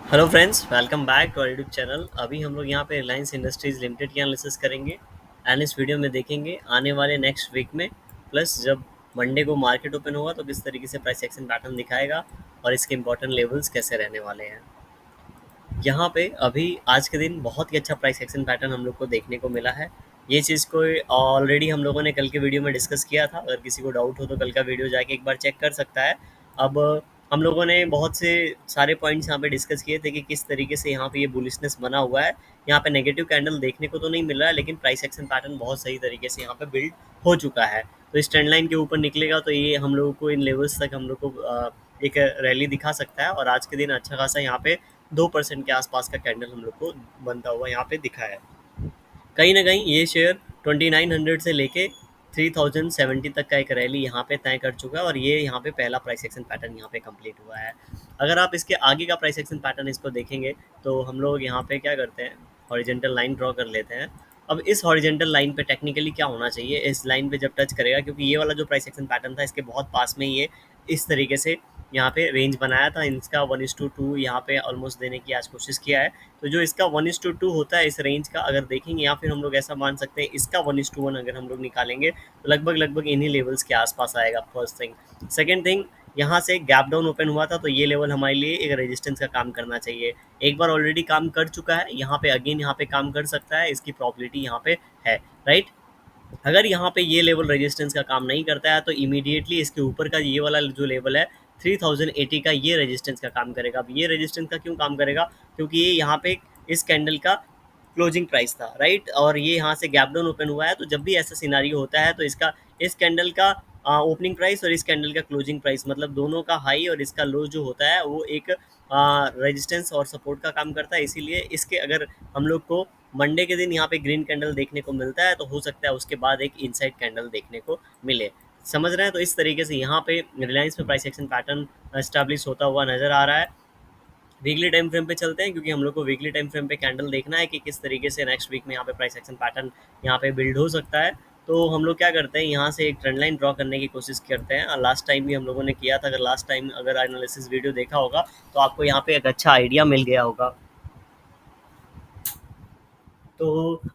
Hello friends, welcome back to our YouTube channel. अभी हम लोग यहाँ पे रिलायंस इंडस्ट्रीज लिमिटेड की एनालिसिस करेंगे एंड इस वीडियो में देखेंगे आने वाले नेक्स्ट वीक में, प्लस जब मंडे को मार्केट ओपन होगा तो किस तरीके से प्राइस एक्शन पैटर्न दिखाएगा और इसके इंपॉर्टेंट लेवल्स कैसे रहने वाले हैं। यहाँ पे अभी आज के दिन बहुत ही अच्छा प्राइस एक्शन पैटर्न हम लोग को देखने को मिला है। ये चीज़ को ऑलरेडी हम लोगों ने कल के वीडियो में डिस्कस किया था। अगर किसी को डाउट हो तो कल का वीडियो जाके एक बार चेक कर सकता है। अब हम लोगों ने बहुत से सारे पॉइंट्स यहाँ पे डिस्कस किए थे कि किस तरीके से यहाँ पे ये बुलिशनेस बना हुआ है। यहाँ पे नेगेटिव कैंडल देखने को तो नहीं मिल रहा है, लेकिन प्राइस एक्शन पैटर्न बहुत सही तरीके से यहाँ पे बिल्ड हो चुका है। तो इस ट्रेंड लाइन के ऊपर निकलेगा तो ये हम लोगों को इन लेवल्स तक हम लोग को एक रैली दिखा सकता है। और आज के दिन अच्छा खासा यहाँ पे 2% के आसपास का कैंडल हम लोग को बनता हुआ यहाँ पे दिखा है। कहीं ना कहीं ये शेयर 2900 से लेके 3070 तक का एक रैली यहाँ पे तय कर चुका है और ये यहाँ पे पहला प्राइस एक्शन पैटर्न यहाँ पे कंप्लीट हुआ है। अगर आप इसके आगे का प्राइस एक्शन पैटर्न इसको देखेंगे तो हम लोग यहाँ पे क्या करते हैं, हॉरिजेंटल लाइन ड्रॉ कर लेते हैं। अब इस हॉरिजेंटल लाइन पे टेक्निकली क्या होना चाहिए, इस लाइन पे जब टच करेगा, क्योंकि ये वाला जो प्राइस एक्शन पैटर्न था इसके बहुत पास में ये इस तरीके से यहाँ पे रेंज बनाया था। इसका 1:2 यहाँ पे ऑलमोस्ट देने की आज कोशिश किया है। तो जो इसका 1:2 होता है इस रेंज का अगर देखेंगे, या फिर हम लोग ऐसा मान सकते हैं इसका 1:1 अगर हम लोग निकालेंगे तो लगभग लगभग इन्हीं लेवल्स के आसपास आएगा। First thing. सेकेंड थिंग, यहाँ से गैप डाउन ओपन हुआ था तो ये लेवल हमारे लिए एक रेजिस्टेंस का काम करना चाहिए। एक बार ऑलरेडी काम कर चुका है, यहाँ पे अगेन यहाँ पे काम कर सकता है, इसकी प्रॉबिलिटी यहाँ पे है, राइट। अगर यहाँ पे ये लेवल रेजिस्टेंस का काम नहीं करता है तो इमीडिएटली इसके ऊपर का ये वाला जो लेवल है 3080 का, ये रेजिस्टेंस का काम करेगा। अब ये रेजिस्टेंस का क्यों काम करेगा, क्योंकि ये यहाँ पे इस कैंडल का क्लोजिंग प्राइस था, राइट। और ये यहाँ से गैप डाउन ओपन हुआ है, तो जब भी ऐसा सिनारियो होता है तो इसका इस कैंडल का ओपनिंग प्राइस और इस कैंडल का क्लोजिंग प्राइस, मतलब दोनों का हाई और इसका लो जो होता है वो एक रेजिस्टेंस और सपोर्ट का काम करता है। इसीलिए इसके अगर हम लोग को मंडे के दिन यहाँ पे ग्रीन कैंडल देखने को मिलता है तो हो सकता है उसके बाद एक इनसाइड कैंडल देखने को मिले। समझ रहे हैं? तो इस तरीके से यहाँ पे रिलायंस में प्राइस एक्शन पैटर्न एस्टैब्लिश होता हुआ नजर आ रहा है। वीकली टाइम फ्रेम पे चलते हैं, क्योंकि हम लोग को वीकली टाइम फ्रेम पे कैंडल देखना है कि किस तरीके से नेक्स्ट वीक में यहाँ पे प्राइस एक्शन पैटर्न यहाँ पे बिल्ड हो सकता है। तो हम लोग क्या करते हैं, यहाँ से एक ट्रेंड लाइन ड्रॉ करने की कोशिश करते हैं। और लास्ट टाइम भी हम लोगों ने किया था। अगर लास्ट टाइम अगर एनालिसिस वीडियो देखा होगा तो आपको यहाँ पे एक अच्छा आइडिया मिल गया होगा। तो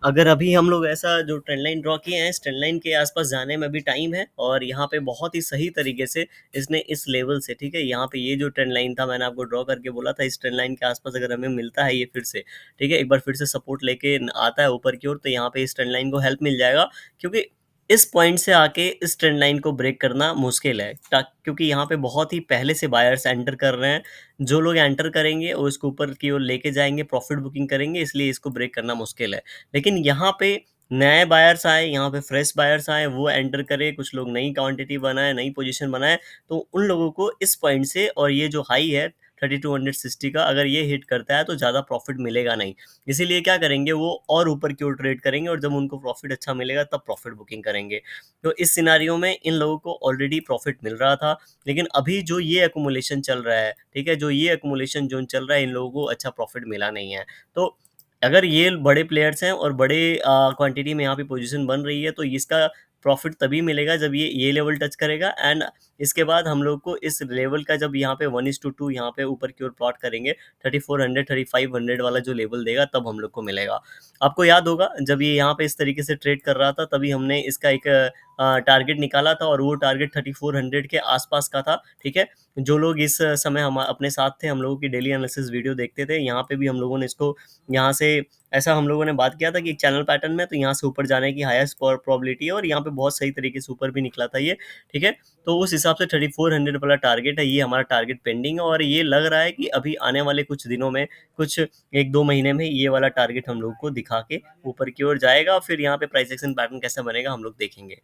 अगर अभी हम लोग ऐसा जो ट्रेंड लाइन ड्रॉ किए हैं, इस ट्रेंड लाइन के आसपास जाने में भी टाइम है और यहाँ पे बहुत ही सही तरीके से इसने इस लेवल से, ठीक है, यहाँ पे ये जो ट्रेंड लाइन था मैंने आपको ड्रॉ करके बोला था, इस ट्रेंड लाइन के आसपास अगर हमें मिलता है ये फिर से, ठीक है, एक बार फिर से सपोर्ट लेके आता है ऊपर की ओर, तो यहाँ पे इस ट्रेंड लाइन को हेल्प मिल जाएगा। क्योंकि इस पॉइंट से आके इस ट्रेंड लाइन को ब्रेक करना मुश्किल है, क्योंकि यहाँ पे बहुत ही पहले से बायर्स एंटर कर रहे हैं। जो लोग एंटर करेंगे और इसको ऊपर की ओर लेके जाएंगे, प्रॉफिट बुकिंग करेंगे, इसलिए इसको ब्रेक करना मुश्किल है। लेकिन यहाँ पे नए बायर्स आए, यहाँ पे फ्रेश बायर्स आए, वो एंटर करे, कुछ लोग नई क्वांटिटी बनाए, नई पोजीशन बनाए, तो उन लोगों को इस पॉइंट से, और ये जो हाई है 3260 का, अगर ये हिट करता है तो ज़्यादा प्रॉफिट मिलेगा नहीं। इसीलिए क्या करेंगे, वो और ऊपर की ओर ट्रेड करेंगे और जब उनको प्रॉफिट अच्छा मिलेगा तब प्रॉफिट बुकिंग करेंगे। तो इस सिनारियो में इन लोगों को ऑलरेडी प्रॉफिट मिल रहा था, लेकिन अभी जो ये एक्यूमुलेशन चल रहा है, ठीक है, जो ये एक्यूमुलेशन जोन चल रहा है, इन लोगों को अच्छा प्रॉफिट मिला नहीं है। तो अगर ये बड़े प्लेयर्स हैं और बड़े क्वांटिटी में यहाँ पे पोजीशन बन रही है, तो इसका प्रॉफिट तभी मिलेगा जब ये लेवल टच करेगा। एंड इसके बाद हम लोग को इस लेवल का जब यहाँ पे 1:2 यहाँ पे ऊपर की ओर प्लॉट करेंगे, 3400 3500 वाला जो लेवल देगा तब हम लोग को मिलेगा। आपको याद होगा जब ये यहाँ पे इस तरीके से ट्रेड कर रहा था, तभी हमने इसका एक टारगेट निकाला था और वो टारगेट 3400 के आसपास का था, ठीक है। जो लोग इस समय हम अपने साथ थे, हम लोगों की डेली एनालिसिस वीडियो देखते थे, यहाँ पे भी हम लोगों ने इसको यहाँ से ऐसा हम लोगों ने बात किया था कि एक चैनल पैटर्न में तो यहाँ से ऊपर जाने की हाईएस्ट प्रोबेबिलिटी है, और यहाँ पे बहुत सही तरीके से ऊपर भी निकला था ये, ठीक है। तो उस हिसाब से 3400 वाला टारगेट है, ये हमारा टारगेट पेंडिंग है, और ये लग रहा है कि अभी आने वाले कुछ दिनों में, कुछ 1-2 महीने में ये वाला टारगेट हम लोग को दिखा के ऊपर की ओर जाएगा। फिर यहाँ पे प्राइस एक्शन पैटर्न कैसा बनेगा हम लोग देखेंगे।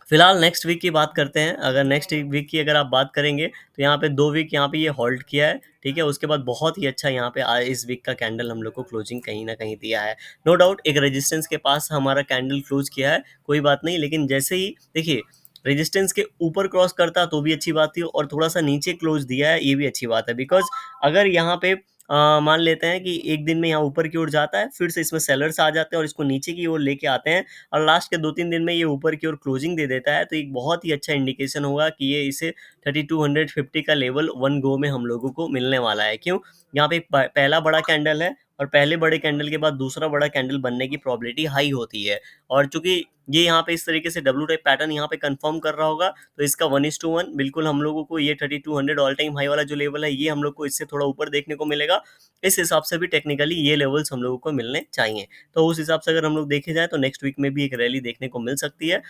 फिलहाल नेक्स्ट वीक की बात करते हैं। अगर नेक्स्ट वीक की अगर आप बात करेंगे तो यहाँ पे 2 वीक यहाँ पे ये होल्ड किया है, ठीक है। उसके बाद बहुत ही अच्छा यहाँ पे इस वीक का कैंडल हम लोग को क्लोजिंग कहीं ना कहीं दिया है। नो डाउट एक रेजिस्टेंस के पास हमारा कैंडल क्लोज किया है, कोई बात नहीं, लेकिन जैसे ही देखिए रेजिस्टेंस के ऊपर क्रॉस करता तो भी अच्छी बात थी, और थोड़ा सा नीचे क्लोज दिया है ये भी अच्छी बात है। बिकॉज अगर यहाँ पे मान लेते हैं कि एक दिन में यहाँ ऊपर की ओर जाता है, फिर से इसमें सेलर्स आ जाते हैं और इसको नीचे की ओर लेके आते हैं और लास्ट के 2-3 दिन में ये ऊपर की ओर क्लोजिंग दे देता है, तो एक बहुत ही अच्छा इंडिकेशन होगा कि ये इसे 3250 का लेवल वन गो में हम लोगों को मिलने वाला है। क्यों? यहाँ पे एक पहला बड़ा कैंडल है और पहले बड़े कैंडल के बाद दूसरा बड़ा कैंडल बनने की प्रोबेबिलिटी हाई होती है, और चूंकि ये यहाँ पे इस तरीके से डब्ल्यू टाइप पैटर्न यहाँ पे कंफर्म कर रहा होगा, तो इसका 1:1 बिल्कुल हम लोगों को ये 3200 ऑल टाइम हाई वाला जो लेवल है, ये हम लोग को इससे थोड़ा ऊपर देखने को मिलेगा। इस हिसाब से भी टेक्निकली ये लेवल्स हम लोगों को मिलने चाहिए। तो उस हिसाब से अगर हम लोग देखे जाए तो नेक्स्ट वीक में भी एक रैली देखने को मिल सकती है।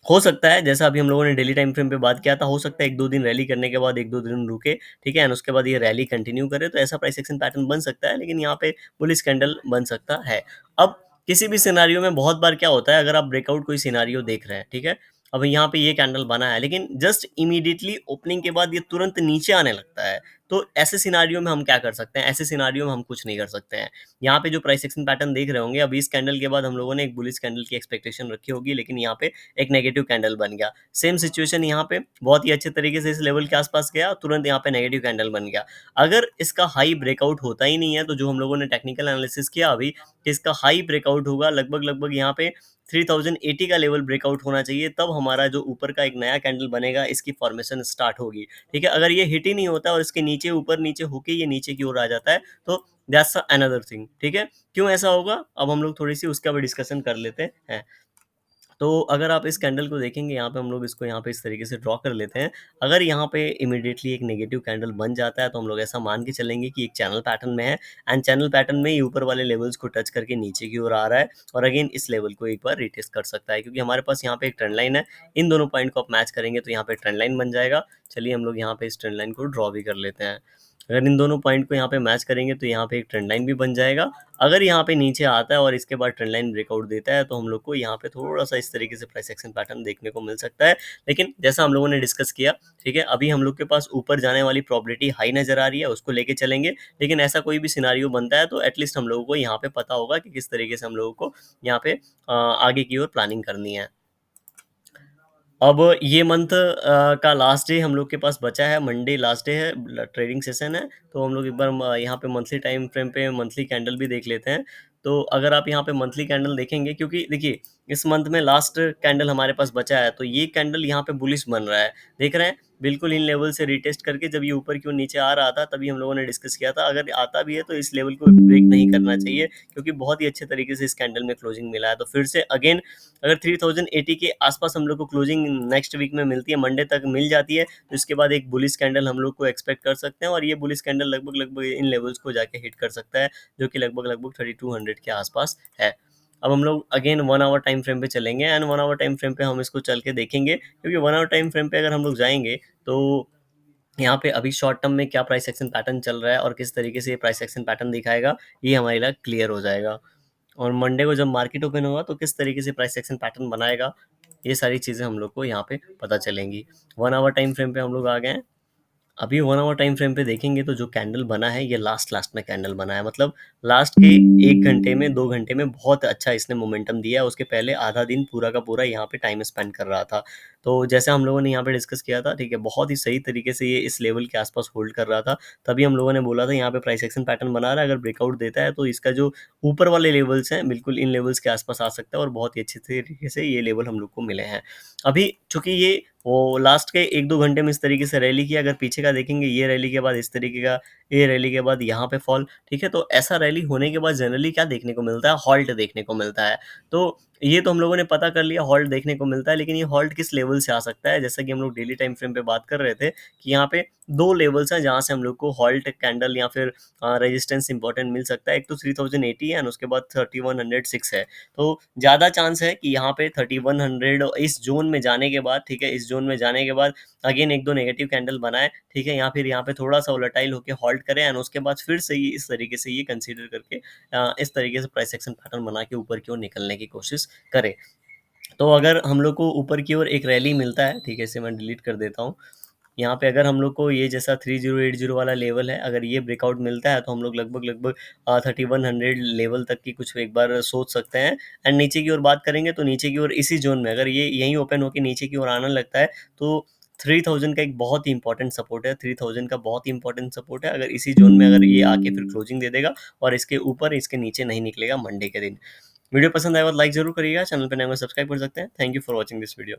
हो सकता है जैसा अभी हम लोगों ने डेली टाइम फ्रेम पे बात किया था, हो सकता है 1-2 दिन रैली करने के बाद 1-2 दिन रुके, ठीक है? एंड उसके बाद ये रैली कंटिन्यू करे, तो ऐसा प्राइस एक्शन पैटर्न बन सकता है, लेकिन यहाँ पे बुलिश कैंडल बन सकता है। अब किसी भी सिनेरियो में बहुत बार क्या होता है, अगर आप ब्रेकआउट कोई सिनेरियो देख रहे हैं, ठीक है? अब यहाँ पे ये कैंडल बना है, लेकिन जस्ट इमीडिएटली ओपनिंग के बाद ये तुरंत नीचे आने लगता है। तो ऐसे सिनेरियो में हम क्या कर सकते हैं? ऐसे सिनेरियो में हम कुछ नहीं कर सकते हैं। यहाँ पे जो प्राइस एक्शन पैटर्न देख रहे होंगे, अभी इस कैंडल के बाद हम लोगों ने एक बुलिश कैंडल की एक्सपेक्टेशन रखी होगी, लेकिन यहाँ पे एक नेगेटिव कैंडल बन गया। सेम सिचुएशन यहाँ पे बहुत ही अच्छे तरीके से इस लेवल के आसपास गया, तुरंत यहाँ पे नेगेटिव कैंडल बन गया। अगर इसका हाई ब्रेकआउट होता ही नहीं है, तो जो हम लोगों ने टेक्निकल एनालिसिस किया अभी कि इसका हाई ब्रेकआउट होगा लगभग लगभग यहाँ पे 3080 का लेवल ब्रेकआउट होना चाहिए, तब हमारा जो ऊपर का एक नया कैंडल बनेगा, इसकी फॉर्मेशन स्टार्ट होगी। ठीक है, अगर ये हिट ही नहीं होता और इसके नीचे ऊपर नीचे होके ये नीचे की ओर आ जाता है, तो दैट्स अनदर थिंग। ठीक है, क्यों ऐसा होगा अब हम लोग थोड़ी सी उसका भी डिस्कशन कर लेते हैं। तो अगर आप इस कैंडल को देखेंगे, यहाँ पे हम लोग इसको यहाँ पे इस तरीके से ड्रॉ कर लेते हैं। अगर यहाँ पे इमीडिएटली एक नेगेटिव कैंडल बन जाता है, तो हम लोग ऐसा मान के चलेंगे कि एक चैनल पैटर्न में है, एंड चैनल पैटर्न में ये ऊपर वाले लेवल्स को टच करके नीचे की ओर आ रहा है, और अगेन इस लेवल को एक बार रिटेस्ट कर सकता है, क्योंकि हमारे पास यहाँ पे एक ट्रेंड लाइन है। इन दोनों पॉइंट को आप मैच करेंगे तो यहाँ पे ट्रेंड लाइन बन जाएगा। चलिए हम लोग यहाँ पे इस ट्रेंड लाइन को ड्रॉ भी कर लेते हैं। अगर इन दोनों पॉइंट को यहाँ पे मैच करेंगे तो यहाँ पे एक ट्रेंड लाइन भी बन जाएगा। अगर यहाँ पे नीचे आता है और इसके बाद ट्रेंड लाइन ब्रेकआउट देता है, तो हम लोग को यहाँ पे थोड़ा सा इस तरीके से प्राइस एक्शन पैटर्न देखने को मिल सकता है। लेकिन जैसा हम लोगों ने डिस्कस किया, ठीक है, अभी हम लोग के पास ऊपर जाने वाली प्रॉबिलिटी हाई नजर आ रही है, उसको लेके चलेंगे। लेकिन ऐसा कोई भी सिनारियो बनता है तो एटलीस्ट हम लोगों को यहाँ पे पता होगा कि किस तरीके से हम लोगों को यहाँ पे आगे की ओर प्लानिंग करनी है। अब ये मंथ का लास्ट डे हम लोग के पास बचा है, मंडे लास्ट डे है, ट्रेडिंग सेशन है। तो हम लोग एक बार यहाँ पे मंथली टाइम फ्रेम पे मंथली कैंडल भी देख लेते हैं। तो अगर आप यहाँ पे मंथली कैंडल देखेंगे, क्योंकि देखिए इस मंथ में लास्ट कैंडल हमारे पास बचा है, तो ये कैंडल यहाँ पे बुलिश बन रहा है, देख रहे हैं? बिल्कुल इन लेवल से रिटेस्ट करके जब ये ऊपर क्यों नीचे आ रहा था, तभी हम लोगों ने डिस्कस किया था अगर आता भी है तो इस लेवल को ब्रेक नहीं करना चाहिए, क्योंकि बहुत ही अच्छे तरीके से इस कैंडल में क्लोजिंग मिला है। तो फिर से अगेन अगर 3080 के आसपास हम लोग को क्लोजिंग नेक्स्ट वीक में मिलती है, मंडे तक मिल जाती है, तो इसके बाद एक बुलिश कैंडल हम लोग को एक्सपेक्ट कर सकते हैं, और ये बुलिश कैंडल लगभग लगभग इन लेवल्स को जाके हिट कर सकता है, जो कि लगभग लगभग 3200 के आसपास है। अब हम लोग अगेन 1 आवर टाइम फ्रेम पे चलेंगे, एंड 1 आवर टाइम फ्रेम पे हम इसको चल के देखेंगे, क्योंकि 1 आवर टाइम फ्रेम पे अगर हम लोग जाएंगे तो यहाँ पे अभी शॉर्ट टर्म में क्या प्राइस एक्शन पैटर्न चल रहा है और किस तरीके से ये प्राइस एक्शन पैटर्न दिखाएगा, ये हमारे लिए क्लियर हो जाएगा। और मंडे को जब मार्केट ओपन होगा तो किस तरीके से प्राइस एक्शन पैटर्न बनाएगा, ये सारी चीज़ें हम लोग को यहाँ पे पता चलेंगी। 1 आवर टाइम फ्रेम पे हम लोग आ गए हैं। अभी 1 आवर टाइम फ्रेम पे देखेंगे तो जो कैंडल बना है, ये लास्ट में कैंडल बना है, मतलब लास्ट के 1 घंटे में 2 घंटे में बहुत अच्छा इसने मोमेंटम दिया है। उसके पहले आधा दिन पूरा का पूरा यहाँ पे टाइम स्पेंड कर रहा था। तो जैसे हम लोगों ने यहाँ पे डिस्कस किया था, ठीक है, बहुत ही सही तरीके से ये इस लेवल के आसपास होल्ड कर रहा था। तभी हम लोगों ने बोला था यहाँ पे प्राइस एक्शन पैटर्न बना रहा है, अगर ब्रेकआउट देता है तो इसका जो ऊपर वाले लेवल्स हैं बिल्कुल इन लेवल्स के आसपास आ सकता है, और बहुत ही अच्छे तरीके से ये लेवल हम लोग को मिले हैं। अभी चूंकि ये वो लास्ट के 1-2 घंटे में इस तरीके से रैली किया, अगर पीछे का देखेंगे, ये रैली के बाद इस तरीके का, ये रैली के बाद यहाँ पे फॉल, ठीक है। तो ऐसा रैली होने के बाद जनरली क्या देखने को मिलता है, हॉल्ट देखने को मिलता है। तो ये तो हम लोगों ने पता कर लिया, हॉल्ट देखने को मिलता है, लेकिन ये हॉल्ट किस लेवल से आ सकता है, जैसा कि हम लोग डेली टाइम फ्रेम पे बात कर रहे थे कि यहाँ पे दो लेवल्स हैं जहाँ से हम लोग को हॉल्ट कैंडल या फिर रेजिस्टेंस इंपॉर्टेंट मिल सकता है। एक तो 3080 है, और उसके बाद 3106 है। तो ज़्यादा चांस है कि यहाँ पे 3100 इस जोन में जाने के बाद, ठीक है, इस जोन में जाने के बाद अगेन 1-2 नेगेटिव कैंडल बनाए, ठीक है, या फिर यहाँ पे थोड़ा सा वोलेटाइल होकर हॉल्ट करे, एंड उसके बाद फिर से ये इस तरीके से ये कंसीडर करके इस तरीके से प्राइस एक्शन पैटर्न बना के ऊपर की ओर निकलने की कोशिश करे। तो अगर हम लोग को ऊपर की ओर एक रैली मिलता है, ठीक है, इसे मैं डिलीट कर देता हूँ। यहाँ पे अगर हम लोग को ये जैसा 3080 वाला लेवल है, अगर ये ब्रेकआउट मिलता है, तो हम लोग लगभग लगभग 3100 लेवल तक की कुछ एक बार सोच सकते हैं। एंड नीचे की ओर बात करेंगे तो नीचे की ओर इसी जोन में अगर ये यहीं ओपन होकर नीचे की ओर आने लगता है, तो 3000 का एक बहुत ही इंपॉर्टेंट सपोर्ट है, 3000 का बहुत ही इंपॉर्टेंट सपोर्ट है। अगर इसी जोन में अगर ये आके फिर क्लोजिंग दे देगा और इसके ऊपर इसके नीचे नहीं निकलेगा मंडे के दिन। वीडियो पसंद आया तो लाइक जरूर करिएगा, चैनल पे नए हो सब्सक्राइब कर सकते हैं। Thank you for watching this video.